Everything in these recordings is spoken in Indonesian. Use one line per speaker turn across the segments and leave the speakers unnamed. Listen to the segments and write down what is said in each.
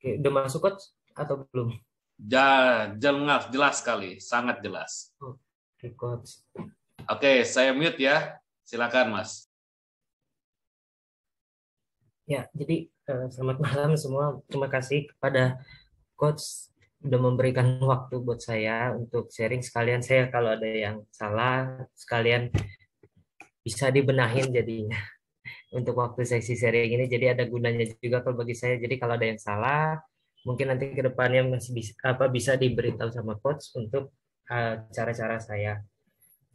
Oke, udah masuk coach atau belum?
Jelas, jelas sekali, sangat jelas.
Oke, coach.
Oke, saya mute ya. Silakan, Mas.
Ya, jadi selamat malam semua. Terima kasih kepada coach udah memberikan waktu buat saya untuk sharing, sekalian saya kalau ada yang salah sekalian bisa dibenahin jadinya untuk waktu sesi sharing ini, jadi ada gunanya juga kalau bagi saya. Jadi kalau ada yang salah mungkin nanti ke depannya masih bisa diberitahu sama coach untuk cara-cara saya.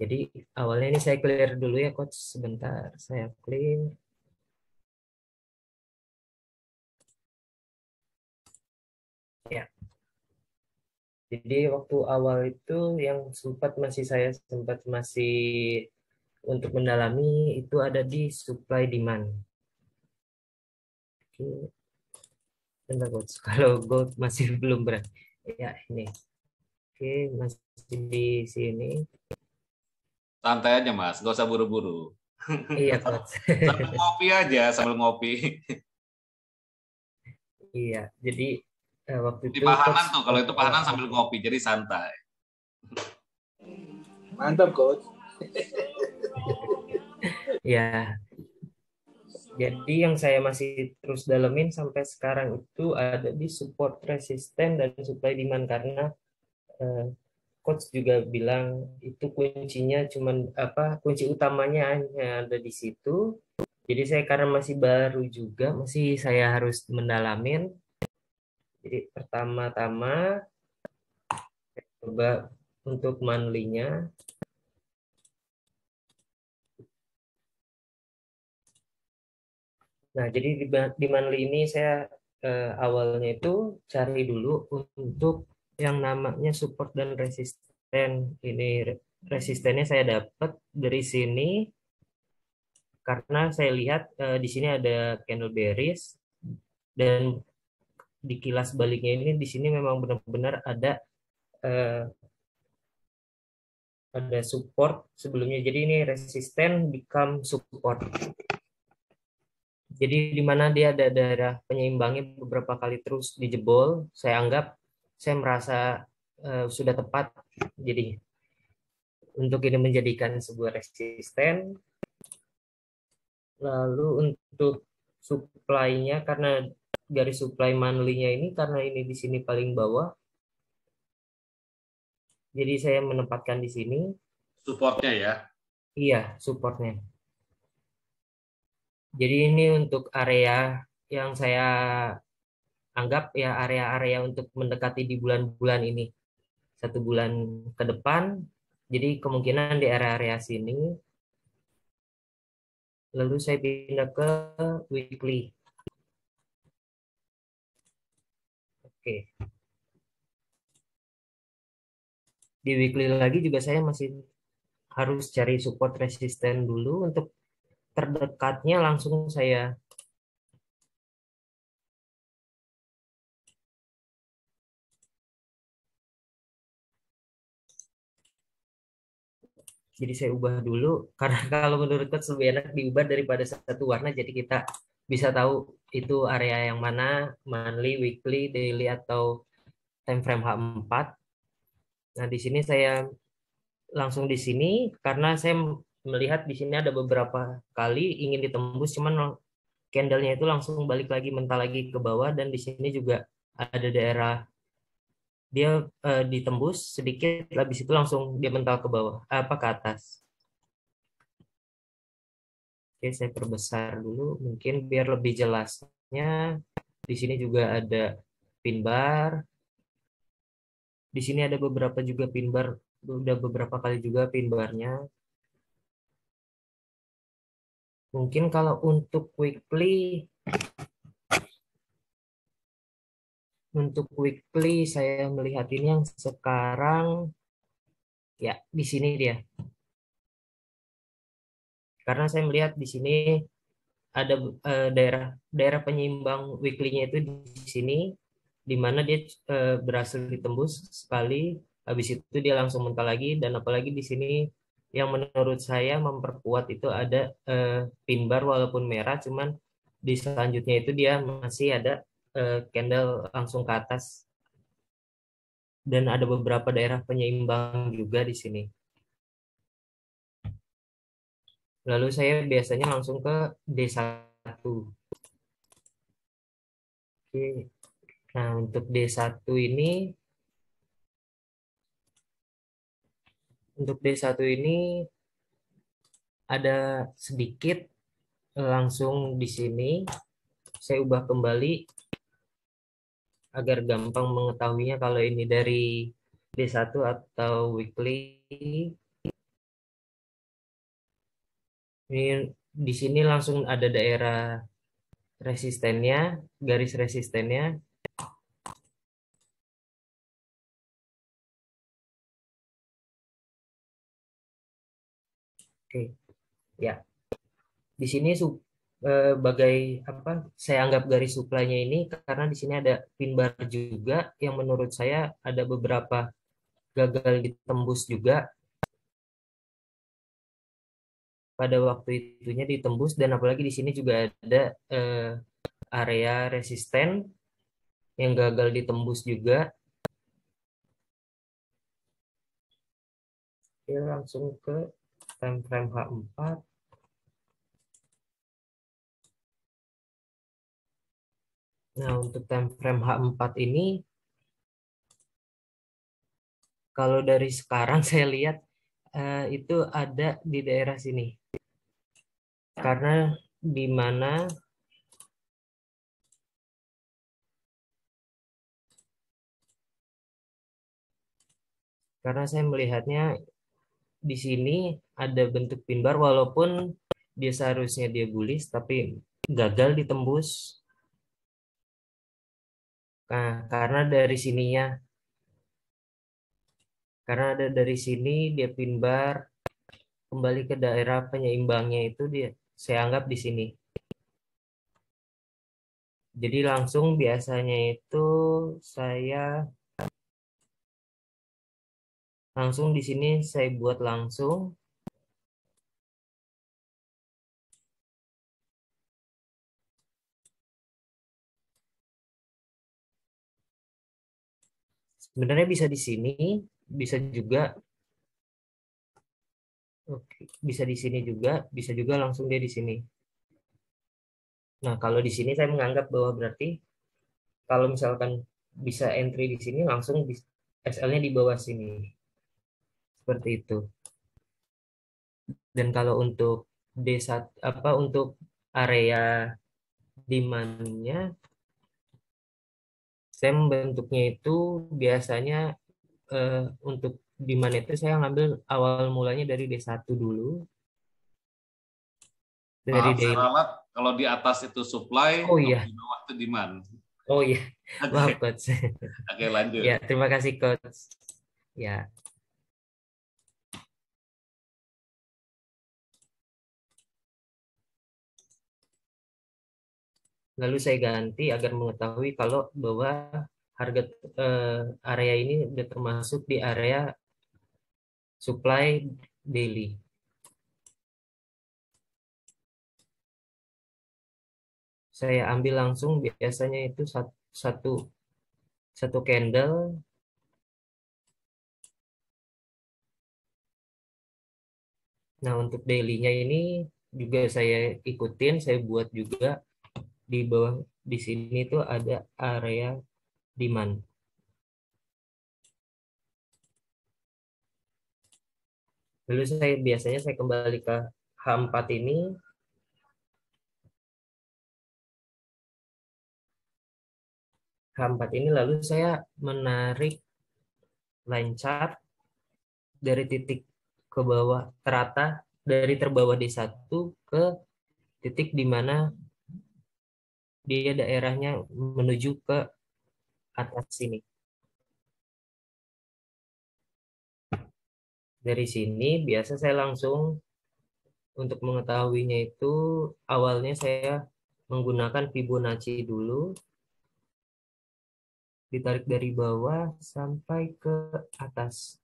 Jadi awalnya ini saya clear dulu ya coach, sebentar saya clear. Ya, jadi waktu awal itu yang sempat masih untuk mendalami itu ada di supply demand. Oke, bentar coach. Kalau gold masih belum berat. Ya, ini. Oke, masih di sini.
Santai aja, Mas. Gak usah buru-buru.
Iya, coach.
Sambil ngopi aja, sambil ngopi.
Iya, jadi waktu
Di
itu coach
pahanan tuh, kalau itu pahanan sambil ngopi, jadi santai.
Mantap, coach.
ya. Jadi yang saya masih terus dalemin sampai sekarang itu ada di support resisten dan supply demand, karena eh, coach juga bilang itu kuncinya cuman kunci utamanya hanya ada di situ. Jadi saya karena masih baru juga, masih saya harus mendalamin. Jadi pertama-tama saya coba untuk monthly-nya. Nah, jadi di monthly ini saya awalnya itu cari dulu untuk yang namanya support dan resisten. Ini resistennya saya dapat dari sini karena saya lihat di sini ada candle bearish, dan di kilas baliknya ini di sini memang benar-benar eh, ada support sebelumnya. Jadi ini resisten become support. Jadi di mana dia ada daerah penyeimbangnya beberapa kali terus dijebol, saya anggap saya merasa sudah tepat. Jadi untuk ini menjadikan sebuah resisten. Lalu untuk supply-nya, karena garis supply monthly-nya ini karena ini di sini paling bawah, jadi saya menempatkan di sini.
Supportnya ya.
Iya, supportnya. Jadi ini untuk area yang saya anggap ya area-area untuk mendekati di bulan-bulan ini, 1 bulan ke depan. Jadi kemungkinan di area-area sini. Lalu saya pindah ke weekly. Oke. Di weekly lagi juga saya masih harus cari support resisten dulu. Untuk terdekatnya langsung saya jadi saya ubah dulu karena kalau menurut coach lebih enak diubah daripada satu warna, jadi kita bisa tahu itu area yang mana, monthly, weekly, daily, atau time frame H4. Nah, di sini saya langsung di sini karena saya melihat di sini ada beberapa kali ingin ditembus, cuman candlenya itu langsung balik lagi mental lagi ke bawah, dan di sini juga ada daerah dia ditembus sedikit, habis itu langsung dia mental ke bawah ke atas. Oke, saya perbesar dulu mungkin biar lebih jelasnya. Di sini juga ada pin bar. Di sini ada beberapa juga pin bar, udah beberapa kali juga pin barnya. Mungkin kalau untuk weekly saya melihat ini yang sekarang ya di sini dia. Karena saya melihat di sini ada daerah daerah penyeimbang weekly-nya itu di sini, di mana dia berhasil ditembus sekali, habis itu dia langsung mental lagi. Dan apalagi di sini yang menurut saya memperkuat itu ada pin bar walaupun merah, cuman di selanjutnya itu dia masih ada candle langsung ke atas dan ada beberapa daerah penyeimbang juga di sini. Lalu saya biasanya langsung ke D1. Oke. Nah, untuk D1 ini ada sedikit langsung di sini. Saya ubah kembali agar gampang mengetahuinya kalau ini dari D1 atau weekly. Ini di sini langsung ada daerah resistennya, garis resistennya. Oke, ya. Di sini bagai apa? Saya anggap garis suplainya ini karena di sini ada pin bar juga yang menurut saya ada beberapa gagal ditembus juga pada waktu itunya ditembus dan apalagi di sini juga ada eh, area resisten yang gagal ditembus juga. Oke, langsung ke time frame H4. Nah, untuk time frame H4 ini kalau dari sekarang saya lihat itu ada di daerah sini. Karena di mana karena saya melihatnya di sini ada bentuk pin bar walaupun dia seharusnya dia bullish tapi gagal ditembus. Nah, karena ada dari sini dia pin bar kembali ke daerah penyeimbangnya itu dia saya anggap di sini. Jadi langsung biasanya itu saya langsung di sini saya buat langsung. Sebenarnya bisa di sini, bisa juga, oke, bisa di sini juga, bisa juga langsung dia di sini. Nah, kalau di sini saya menganggap bahwa berarti kalau misalkan bisa entry di sini langsung SL-nya di bawah sini. Seperti itu. Dan kalau untuk D1 apa untuk area demand-nya saya membentuknya itu biasanya eh, untuk demand itu saya ngambil awal mulanya dari D1 dulu, dari
Maaf, saya
daily.
ralat. Kalau di atas itu supply,
Oh
kalau
iya,
di bawah itu demand.
oh iya, maaf
Oke,
coach.
oke lanjut.
Ya, terima kasih coach. Ya, lalu saya ganti agar mengetahui kalau bahwa harga area ini sudah termasuk di area supply daily. Saya ambil langsung biasanya itu satu satu candle. Nah, untuk daily-nya ini juga saya ikutin, saya buat juga di bawah di sini tuh ada area demand. Lalu biasanya saya kembali ke H4 ini. H4 ini lalu saya menarik line chart dari titik ke bawah terata dari terbawah D1 ke titik di mana dia daerahnya menuju ke atas sini. Dari sini biasa saya langsung untuk mengetahuinya itu awalnya saya menggunakan Fibonacci dulu, ditarik dari bawah sampai ke atas.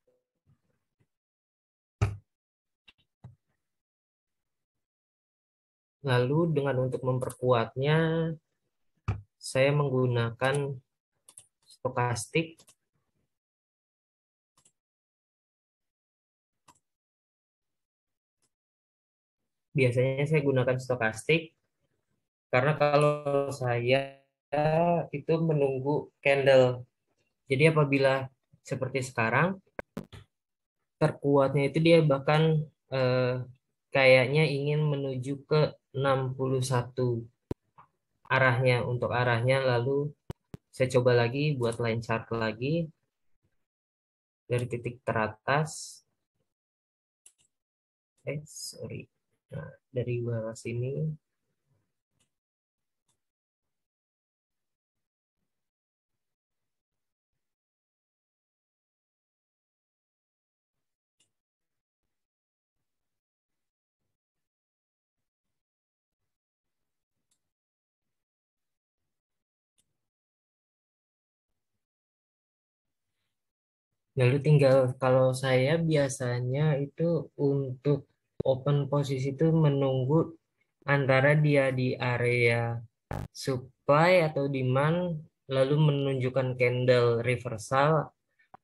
Lalu dengan untuk memperkuatnya, saya menggunakan stokastik. Biasanya saya gunakan stokastik karena kalau saya itu menunggu candle. Jadi apabila seperti sekarang, terkuatnya itu dia bahkan eh, kayaknya ingin menuju ke 61 arahnya, untuk arahnya. Lalu saya coba lagi buat line chart lagi dari titik teratas. Sorry. Nah, dari bawah sini. Lalu tinggal, kalau saya biasanya itu untuk open posisi itu menunggu antara dia di area supply atau demand, lalu menunjukkan candle reversal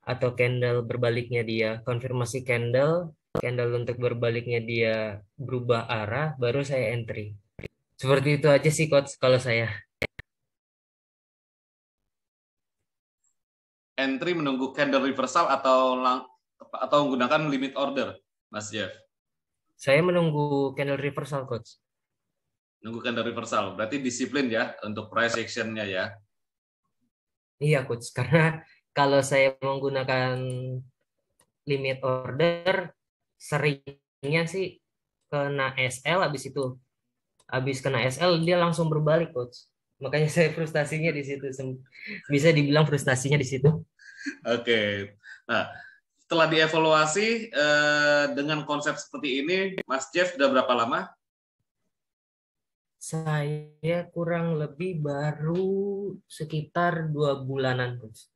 atau candle berbaliknya dia, konfirmasi candle, candle untuk berbaliknya dia berubah arah, baru saya entry. Seperti itu aja sih coach kalau saya.
Entry menunggu candle reversal atau menggunakan limit order, Mas Jeff?
Saya menunggu candle reversal coach.
Nunggu candle reversal, berarti disiplin ya untuk price action-nya ya.
Iya coach, karena kalau saya menggunakan limit order, seringnya sih kena SL, habis kena SL dia langsung berbalik coach. Makanya saya frustasinya di situ. Bisa dibilang frustasinya di situ.
Oke. Nah, setelah dievaluasi dengan konsep seperti ini, Mas Jeff sudah berapa lama?
Saya kurang lebih baru sekitar 2 bulanan coach.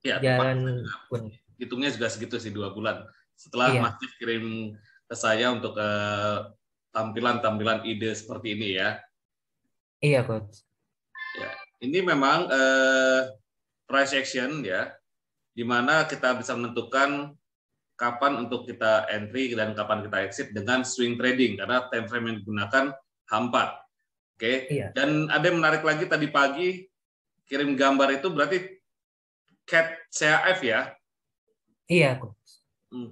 Ya, tepat.
Jalan
Saya juga
pun.
hitungnya juga segitu sih, 2 bulan. Setelah Mas
Iya,
Jeff kirim ke saya untuk tampilan-tampilan ide seperti ini ya.
iya coach.
Ya, ini memang price action ya, di mana kita bisa menentukan kapan untuk kita entry dan kapan kita exit dengan swing trading karena time frame yang digunakan H4. Oke.
Iya,
Dan ada yang menarik lagi tadi pagi kirim gambar itu berarti cat CAF ya.
iya coach.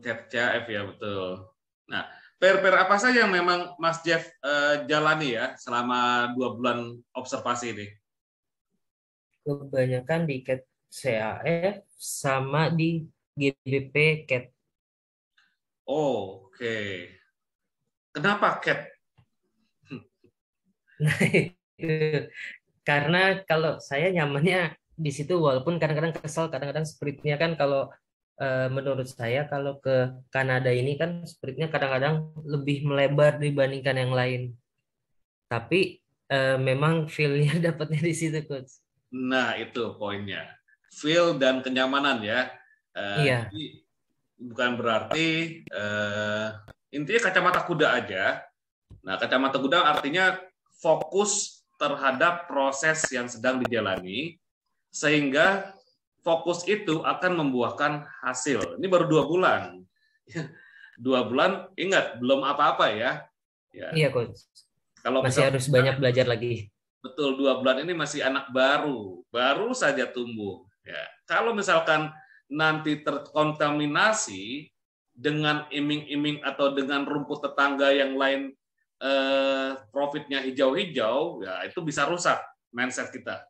Cat CAF ya betul. Nah, pair-pair apa saja yang memang Mas Jeff jalani ya selama 2 bulan observasi ini?
Kebanyakan di CAT CAF sama di GBP CAT.
Oh, oke. Kenapa cat?
Nah, itu karena kalau saya nyamannya di situ, walaupun kadang-kadang kesel, kadang-kadang spreadnya kan kalau menurut saya kalau ke Kanada ini kan spreadnya kadang-kadang lebih melebar dibandingkan yang lain. Tapi memang feel-nya dapatnya di situ, coach.
Nah, itu poinnya. Feel dan kenyamanan ya.
Iya,
Jadi bukan berarti intinya kacamata kuda aja. Nah, kacamata kuda artinya fokus terhadap proses yang sedang dijalani, sehingga fokus itu akan membuahkan hasil. Ini baru 2 bulan. 2 bulan, ingat belum apa-apa ya. Ya,
iya, coach.
kalau
Masih
misalkan
harus banyak belajar lagi.
betul 2 bulan ini masih anak baru, baru saja tumbuh. Ya, kalau misalkan nanti terkontaminasi dengan iming-iming atau dengan rumput tetangga yang lain profitnya hijau-hijau, ya itu bisa rusak mindset kita.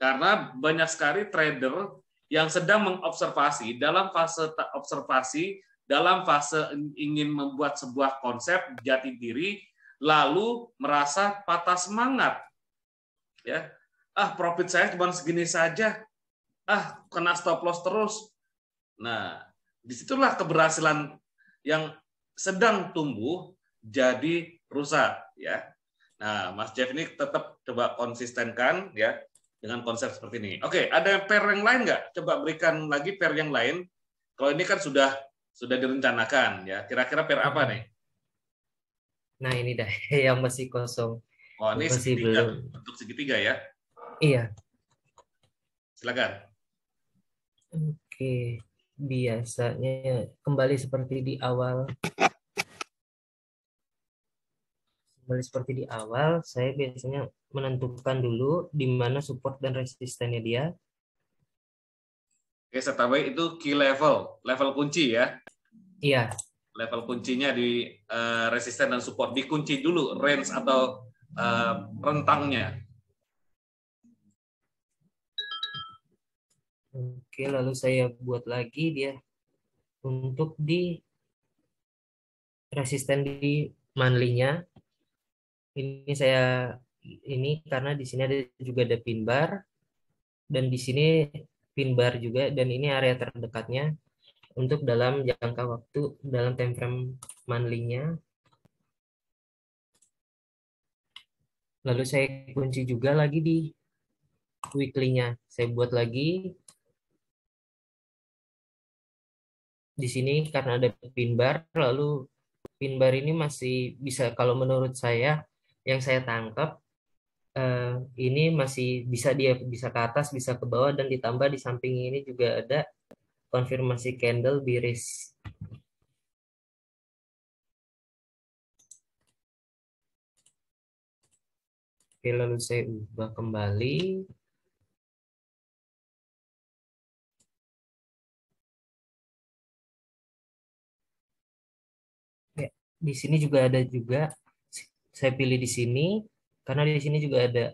Karena banyak sekali trader yang sedang mengobservasi dalam fase observasi, dalam fase ingin membuat sebuah konsep jati diri, lalu merasa patah semangat. Ya, profit saya cuma segini saja, kena stop loss terus. Nah, disitulah keberhasilan yang sedang tumbuh jadi rusak ya. Nah, Mas Jeff ini tetap coba konsistenkan ya dengan konsep seperti ini. Oke, ada pair yang lain nggak? Coba berikan lagi pair yang lain. Kalau ini kan sudah direncanakan ya. Kira-kira pair apa nih?
Nah, ini dah yang masih kosong.
Oh, ini
Masih
segitiga,
belum.
bentuk segitiga ya.
Iya,
Silakan.
Oke, biasanya kembali seperti di awal. Kembali seperti di awal, saya biasanya menentukan dulu di mana support dan resistennya dia.
Oke, saya tambahin itu key level, level kunci ya.
Iya,
Level kuncinya di resisten dan support. Dikunci dulu range atau rentangnya.
oke, lalu saya buat lagi dia untuk di resisten di monthly-nya. Ini saya ini karena di sini ada juga ada pin bar dan di sini pin bar juga dan ini area terdekatnya untuk dalam jangka waktu dalam time frame monthly-nya. Lalu saya kunci juga lagi di weekly-nya. Saya buat lagi di sini karena ada pin bar, lalu pin bar ini masih bisa kalau menurut saya yang saya tangkap eh, ini masih bisa dia bisa ke atas, bisa ke bawah dan ditambah di samping ini juga ada konfirmasi candle bearish. Oke, lalu saya ubah kembali. Ya, di sini juga ada juga saya pilih di sini karena di sini juga ada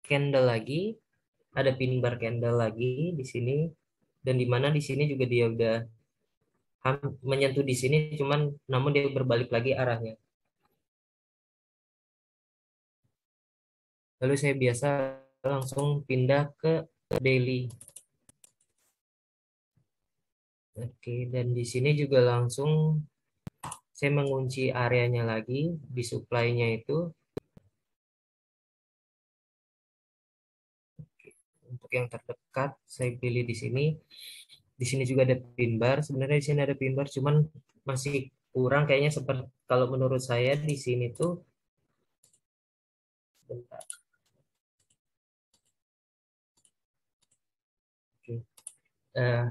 candle lagi, ada pin bar candle lagi di sini dan di mana di sini juga dia udah menyentuh di sini cuman namun dia berbalik lagi arahnya. Lalu saya biasa langsung pindah ke daily. Oke, dan di sini juga langsung saya mengunci areanya lagi di supply-nya itu. Untuk yang terdekat saya pilih di sini. Di sini juga ada pin bar. Sebenarnya di sini ada pin bar, cuman masih kurang kayaknya seperti kalau menurut saya di sini tuh bentar. Oke. Eh,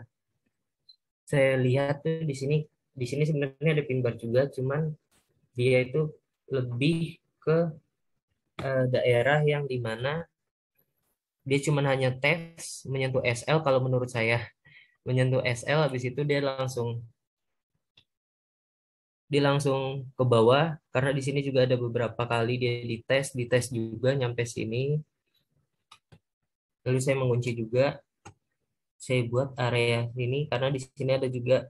saya lihat tuh di sini sebenarnya ada pin bar juga, cuman dia itu lebih ke daerah yang dimana dia cuma hanya tes menyentuh SL kalau menurut saya menyentuh SL habis itu dia langsung ke bawah karena di sini juga ada beberapa kali dia dites juga nyampe sini. Lalu saya mengunci juga, saya buat area ini karena di sini ada juga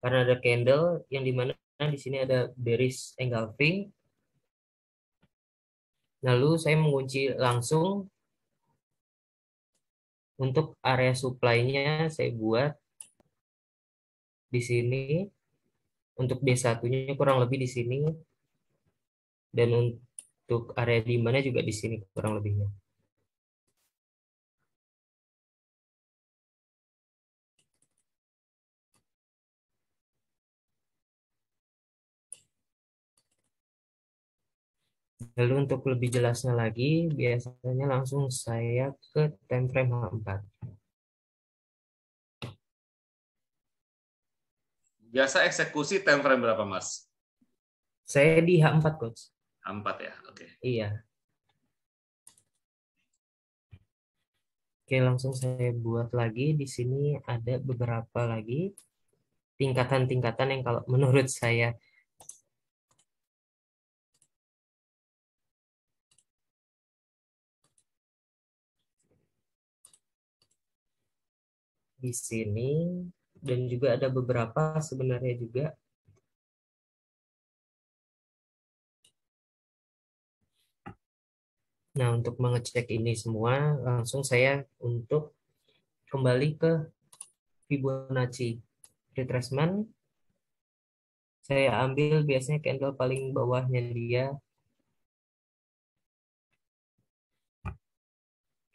karena ada candle yang dimana di sini ada bearish engulfing. Lalu saya mengunci langsung untuk area supply-nya saya buat di sini untuk D1-nya kurang lebih di sini dan untuk area di mana juga di sini kurang lebihnya. Lalu untuk lebih jelasnya lagi, biasanya langsung saya ke time frame H4.
Biasa eksekusi time frame berapa, Mas?
Saya di H4, Coach.
H4 ya, oke.
Iya. Oke, langsung saya buat lagi. Di sini ada beberapa lagi tingkatan-tingkatan yang kalau menurut saya di sini dan juga ada beberapa sebenarnya juga. Nah, untuk mengecek ini semua, langsung saya untuk kembali ke Fibonacci retracement. Saya ambil biasanya candle paling bawahnya dia,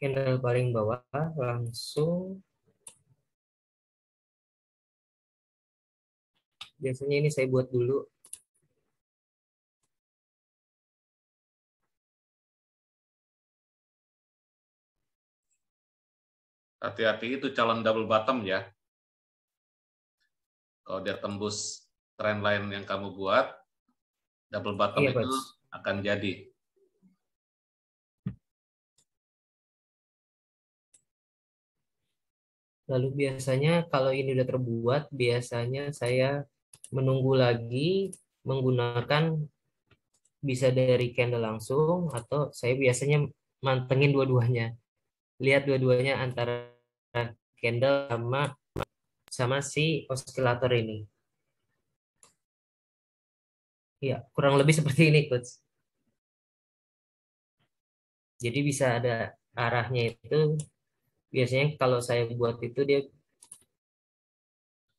candle paling bawah, langsung biasanya ini saya buat dulu
Hati-hati itu calon double bottom ya. Kalau dia tembus trendline yang kamu buat, double bottom
Iya,
itu
Coach.
akan jadi.
Lalu biasanya kalau ini udah terbuat, biasanya saya menunggu lagi menggunakan bisa dari candle langsung atau saya biasanya mantengin dua-duanya. Lihat dua-duanya antara candle sama sama si osilator ini. Ya, kurang lebih seperti ini, Coach. Jadi bisa ada arahnya itu. Biasanya kalau saya buat itu dia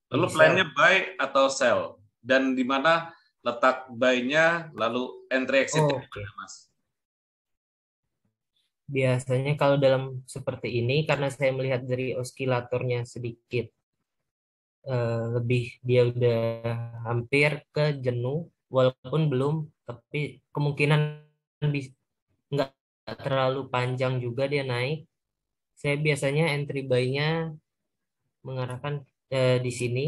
Lalu
bisa.
plan-nya buy atau sell? Dan di mana letak buy-nya, lalu entry exit-nya di mana,
Oke.
Mas?
Biasanya kalau dalam seperti ini, karena saya melihat dari osilatornya sedikit lebih, dia udah hampir ke jenuh, walaupun belum, tapi kemungkinan nggak terlalu panjang juga dia naik. Saya biasanya entry buy-nya mengarahkan di sini.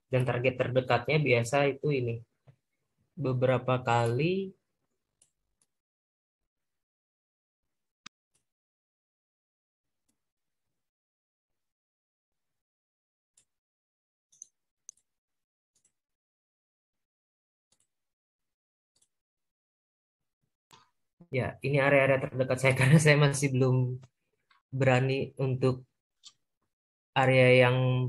Dan target terdekatnya biasa itu ini. Beberapa kali, ya ini area-area terdekat saya karena saya masih belum berani untuk area yang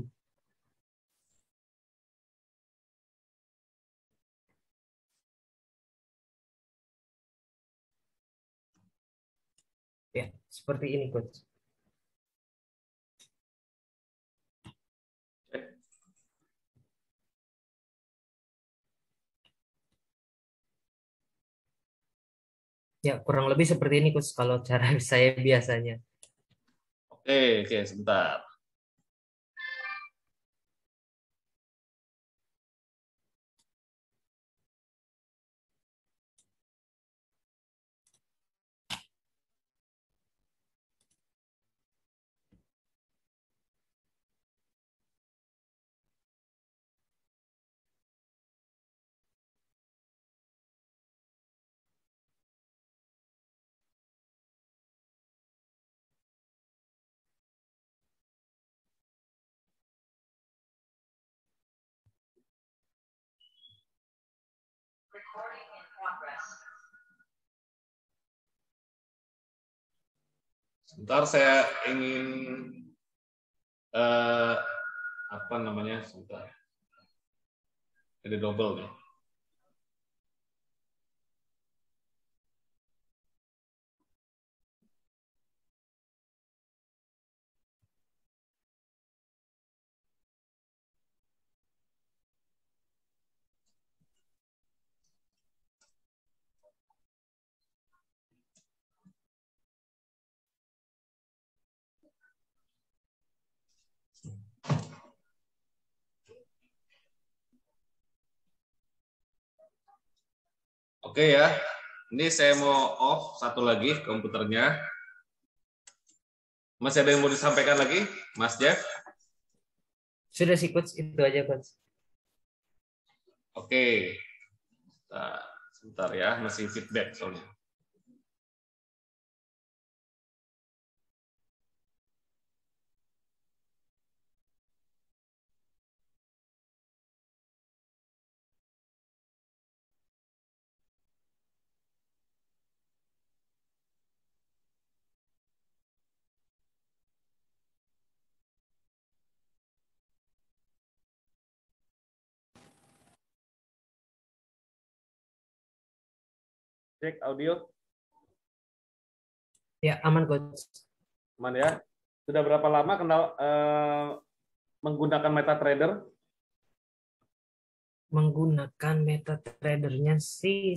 ya seperti ini, Coach. Ya kurang lebih seperti ini, Coach, kalau cara saya biasanya.
Oke, sebentar. Sebentar saya ingin eh, apa namanya? Sebentar. Jadi double nih. Oke ya. Ini saya mau off satu lagi komputernya. Masih ada yang mau disampaikan lagi, Mas Jeff?
Sudah sih, Coach, itu aja, Coach.
Oke. Nah, sebentar ya, masih feedback soalnya. Cek audio.
Ya aman, Coach.
Aman ya. Sudah berapa lama kenal menggunakan MetaTrader?
Menggunakan MetaTrader-nya sih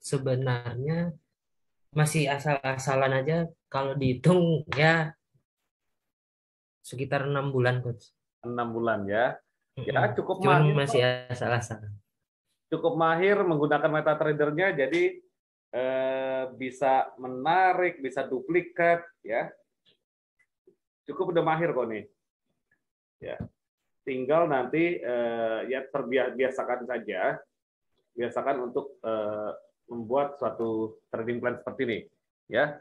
sebenarnya masih asal-asalan aja. Kalau dihitung ya sekitar 6 bulan, Coach.
6 bulan ya. Ya
Mm-mm.
cukup
Cuman
mahir
masih
kok.
asal-asalan.
Cukup mahir menggunakan MetaTrader-nya, jadi bisa menarik, bisa duplikat, ya. Cukup udah mahir kok nih. Ya, tinggal nanti ya terbiasakan saja, biasakan untuk membuat suatu trading plan seperti ini, ya.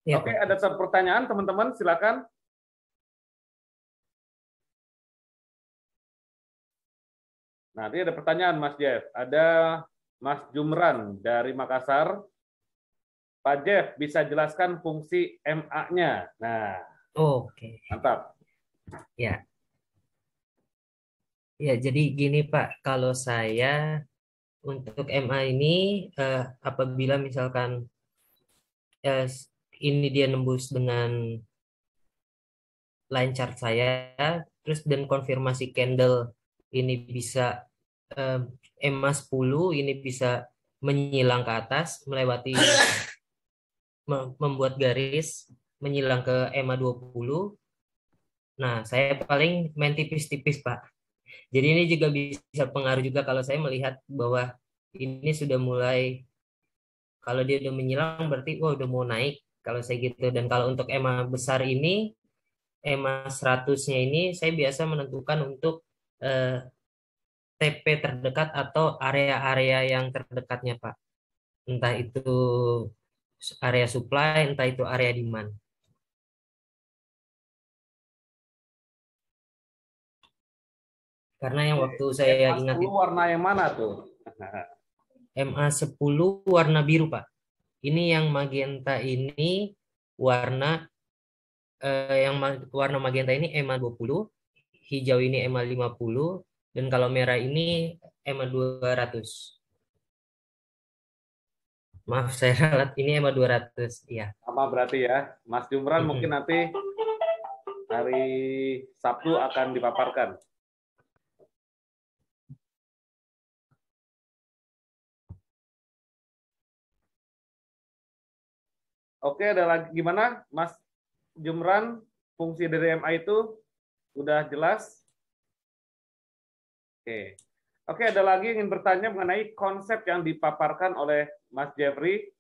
Iya,
Oke,
Pak.
ada pertanyaan teman-teman, silakan. Nah, ini ada pertanyaan Mas Jeff. Ada Mas Jumran dari Makassar. Pak Jeff, bisa jelaskan fungsi MA-nya? Nah,
Oke.
mantap.
Ya. Ya, jadi gini Pak, kalau saya untuk MA ini apabila misalkan eh, ini dia nembus dengan line chart saya, terus dan konfirmasi candle ini bisa eh, EMA 10 ini bisa menyilang ke atas melewati membuat garis menyilang ke EMA 20. Nah, saya paling main tipis-tipis Pak. Jadi ini juga bisa pengaruh juga kalau saya melihat bahwa ini sudah mulai, kalau dia udah menyilang berarti wah udah mau naik kalau saya gitu. Dan kalau untuk EMA besar ini, EMA 100-nya ini saya biasa menentukan untuk eh, TP terdekat atau area-area yang terdekatnya Pak. Entah itu area supply, entah itu area demand. Karena yang waktu saya
MA
ingat
10
itu
warna yang mana tuh?
MA 10 warna biru Pak. Ini yang magenta ini warna warna magenta ini EMA 20, hijau ini EMA 50, dan kalau merah ini EMA 200. Maaf, saya ralat, ini EMA 200. Iya.
Sama berarti ya. Mas Jumran mungkin
Mm-mm.
nanti hari Sabtu akan dipaparkan. Oke, ada lagi gimana, Mas Jumran? Fungsi dari MA itu udah jelas? Oke. Oke, ada lagi yang ingin bertanya mengenai konsep yang dipaparkan oleh Mas Jeffrey.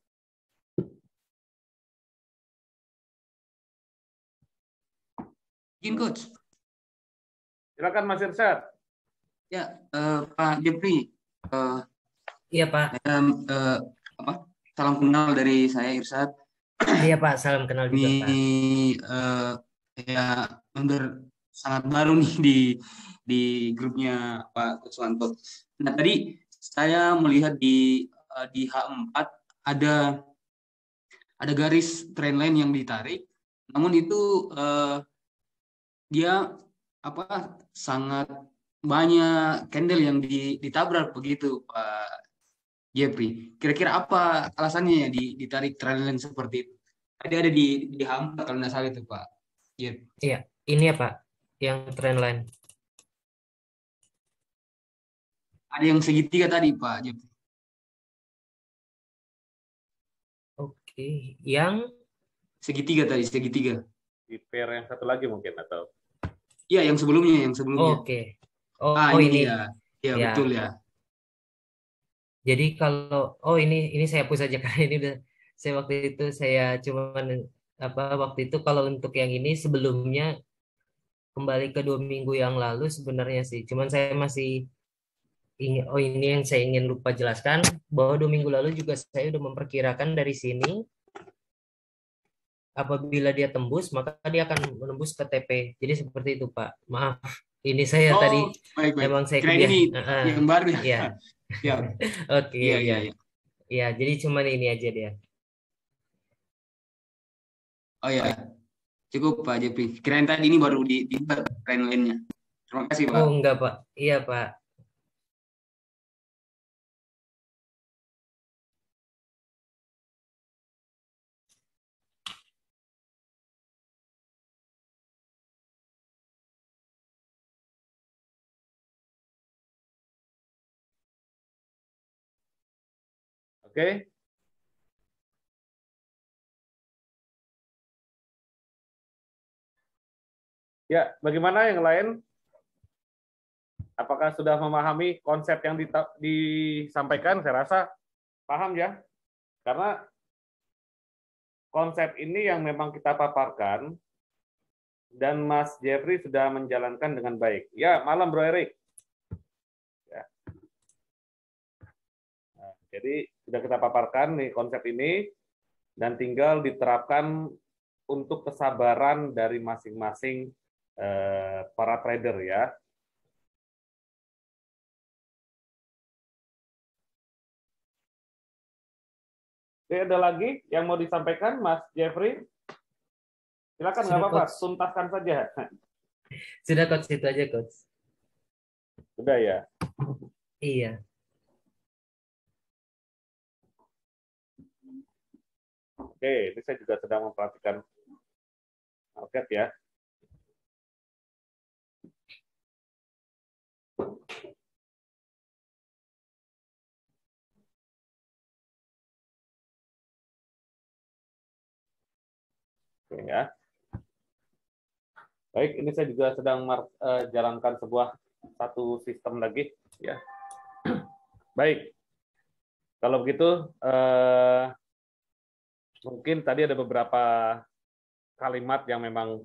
Izin coach.
Silakan Mas Irsyad.
Ya, Pak Jepri,
Iya Pak.
apa? Salam kenal dari saya Irsad.
Iya Pak, salam kenal juga Pak.
Ini ya member sangat baru nih di grupnya Pak Kuswanto. Nah tadi saya melihat di H4 ada ada garis trendline yang ditarik, namun itu dia apa sangat banyak candle yang ditabrak begitu Pak Jeffrey. Kira-kira apa alasannya ya ditarik trendline seperti itu? Tadi ada di H4 kalau nggak salah itu Pak Jeffrey.
Iya, ini ya Pak, yang trendline.
Ada yang segitiga tadi Pak Jeffrey.
Oke, yang
Segitiga tadi, segitiga.
Di pair yang satu lagi mungkin atau
Iya, yang sebelumnya, yang sebelumnya.
oke. Oh,
Ah,
oh
ini
ini.
dia. Ya,
Ya.
betul ya.
Jadi kalau ini saya hapus saja karena ini udah saya waktu itu saya cuman waktu itu kalau untuk yang ini sebelumnya kembali ke 2 minggu yang lalu sebenarnya sih. Cuman saya masih ingin, ini yang saya ingin lupa jelaskan bahwa 2 minggu lalu juga saya udah memperkirakan dari sini apabila dia tembus maka dia akan menembus ke TP. Jadi seperti itu Pak. Maaf, ini saya tadi
Oh, baik, baik.
emang saya
Kirain
kebiasa.
ini yang baru ya.
Ya,
Ya,
oke
iya,
ya,
iya, iya.
ya. Jadi cuman ini aja dia.
Oh ya, cukup Pak Jeffrey. Kirain tadi ini baru di trend lainnya. Terima kasih Pak.
Oh enggak Pak, iya Pak.
oke.
Ya, bagaimana yang lain? Apakah sudah memahami konsep yang disampaikan? Saya rasa paham ya. Karena konsep ini yang memang kita paparkan dan Mas Jeffrey sudah menjalankan dengan baik. Ya, malam Bro Erik. Ya. Nah, jadi sudah kita paparkan nih konsep ini dan tinggal diterapkan untuk kesabaran dari masing-masing para trader ya. Oke, ada lagi yang mau disampaikan, Mas Jeffrey? Silakan, nggak apa-apa, tuntaskan saja.
Sudah coach, itu aja coach.
Sudah ya?
Iya.
Oke, ini saya juga sedang memperhatikan market ya. Oke ya. Baik, ini saya juga sedang jalankan satu sistem lagi ya. Baik. Kalau begitu mungkin tadi ada beberapa kalimat yang memang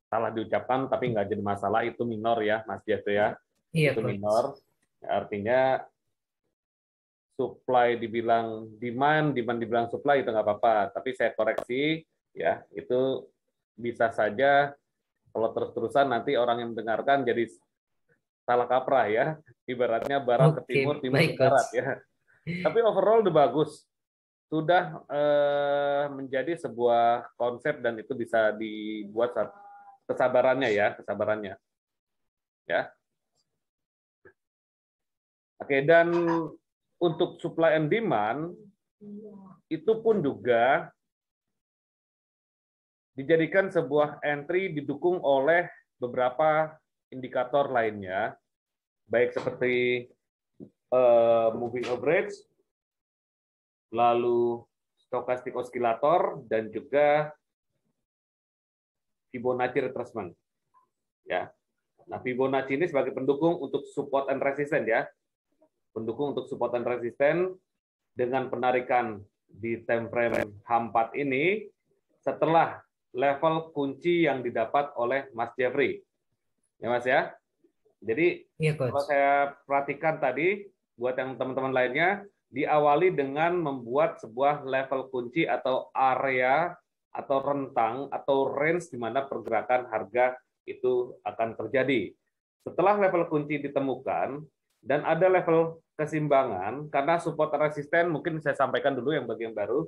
salah diucapkan tapi nggak jadi masalah, itu minor ya Mas Jeffrey ya.
Iya,
Itu
coach.
minor. Artinya supply dibilang demand, demand dibilang supply itu nggak apa-apa. Tapi saya koreksi ya, itu bisa saja kalau terus-terusan nanti orang yang mendengarkan jadi salah kaprah ya. Ibaratnya barat ke timur, timur ke
baik,
barat
coach.
ya. Tapi overall udah bagus. Sudah menjadi sebuah konsep dan itu bisa dibuat kesabarannya ya, kesabarannya. Ya. Oke, dan untuk supply and demand itu pun juga dijadikan sebuah entry didukung oleh beberapa indikator lainnya, baik seperti moving average, lalu stochastic oscillator, dan juga Fibonacci retracement. Ya. Nah, Fibonacci ini sebagai pendukung untuk support and resistance ya. Pendukung untuk support and resistance dengan penarikan di time frame H4 ini setelah level kunci yang didapat oleh Mas Jeffrey. Ya Mas ya. Jadi
Iya,
kalau
coach.
saya perhatikan tadi, buat yang teman-teman lainnya, diawali dengan membuat sebuah level kunci atau area atau rentang atau range di mana pergerakan harga itu akan terjadi. Setelah level kunci ditemukan dan ada level keseimbangan, karena support resisten mungkin saya sampaikan dulu yang bagian baru.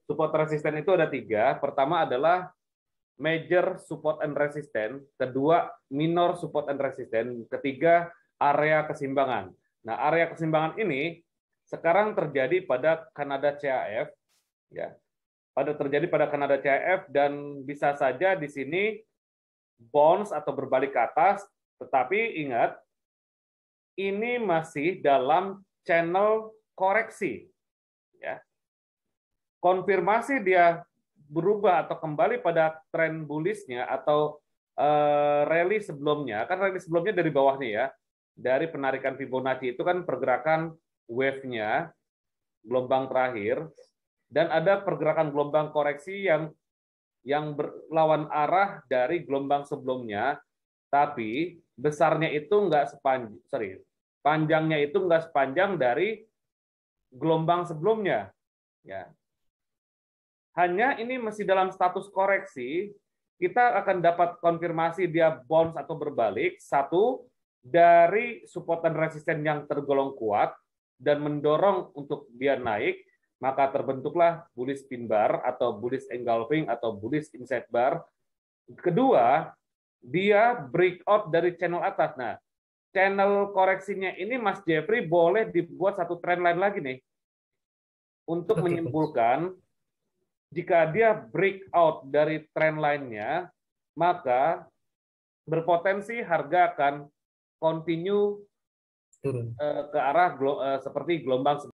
Support resisten itu ada 3. Pertama adalah major support and resistance, kedua minor support and resistance, ketiga area keseimbangan. Nah, area keseimbangan ini sekarang terjadi pada Kanada CAF ya. Terjadi pada Kanada CAF dan bisa saja di sini bounce atau berbalik ke atas, tetapi ingat ini masih dalam channel koreksi ya. Konfirmasi dia berubah atau kembali pada tren bullish-nya atau rally sebelumnya, kan rally sebelumnya dari bawah nih ya, dari penarikan Fibonacci itu kan pergerakan wave-nya, gelombang terakhir, dan ada pergerakan gelombang koreksi yang berlawan arah dari gelombang sebelumnya, tapi besarnya itu panjangnya itu nggak sepanjang dari gelombang sebelumnya, ya. Hanya ini masih dalam status koreksi, kita akan dapat konfirmasi dia bounce atau berbalik, satu, dari support dan resisten yang tergolong kuat, dan mendorong untuk dia naik, maka terbentuklah bullish pin bar, atau bullish engulfing, atau bullish inside bar. Kedua, dia breakout dari channel atas. Nah, channel koreksinya ini Mas Jeffrey boleh dibuat satu trendline lagi nih, untuk menyimpulkan jika dia breakout dari trend line-nya, maka berpotensi harga akan continue
turun
ke arah seperti gelombang